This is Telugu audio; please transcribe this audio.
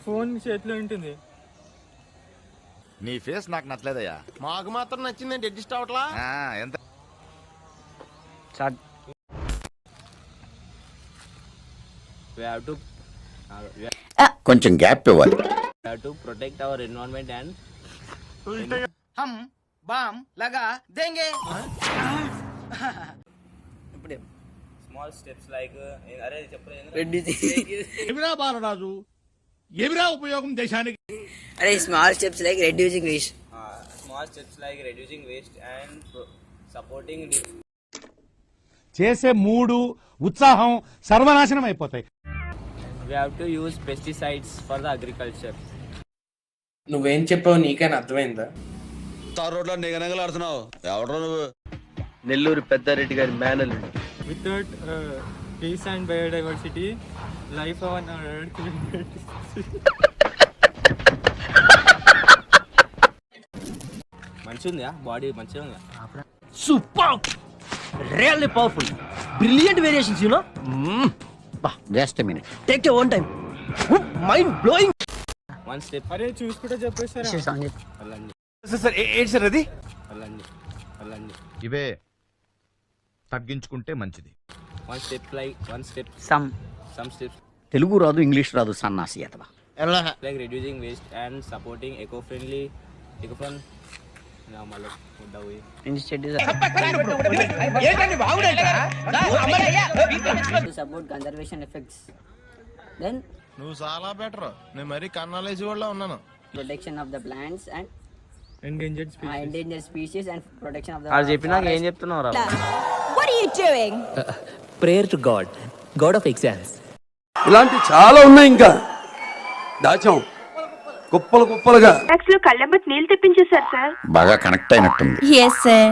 ఫోన్ చేతిలో ఉంటుంది. నీ ఫేస్ నాకు నచ్చలేదయ్యా. మాకు మాత్రం నచ్చిందండి, అడ్జస్ట్ అవట్లా. ఎంత కొంచెం గ్యాప్ ఇవ్వాలి. To protect our environment and హమ్ బామ్ లగా దేంగే. ఇప్పుడు స్మాల్ స్టెప్స్ లైక్ అరే ఎవిరా బాలరాజు, ఎవిరా ఉపయోగం దేశానికి. అరే small steps like reducing waste. Small steps like reducing waste and supporting. చేసే మూడు ఉత్సాహం సర్వనాశనం అయిపోతాయి. We have to use pesticides for the agriculture. నువ్వేం చెప్పావు నీకైనా అర్థమైందా? రోడ్లో నిగనగలాడుతున్నావు. ఎవడో నువ్వు? నెల్లూరు పెద్దారెడ్డి గారి మేనల్. Without peace and biodiversity life on earth. మంచిగా ఉందా బాడీ? మంచిగా ఉందా? Super, really powerful, brilliant variations, you know. Just minute, take your own time, mind blowing. One step. అరే చూసుకుంటే చెప్పేస్తారా? వెళ్ళండి సార్ ఏంటి సార్ అది? వెళ్ళండి వెళ్ళండి. ఇవే తగ్గించుకుంటే మంచిది. One step like one step some steps Telugu రాదు, ఇంగ్లీష్ రాదు, సన్నాసి అతవా. like reducing waste and supporting eco-friendly మళ్ళీ పోయి సపోర్ట్ కన్జర్వేషన్ ఎఫెక్ట్స్. దెన్ నువ్వు చాలా బెటర్. నేను మరీ కన్నాలేసి వాళ్ళ ఉన్నాను. Protection of the plants and endangered endangered species and protection of the అది చెప్పినాక ఏం చెప్తున్నావు? What are you doing? Prayer to God, God of exams. ఇలాంటి చాలా ఉన్నాయి, ఇంకా దాచాం కుప్పలు కుప్పలుగా. కళ్ళెంబట్ నీళ్ళు తెప్పించేశారు సార్. బాగా కనెక్ట్ అయినట్టుంది. Yes, sir.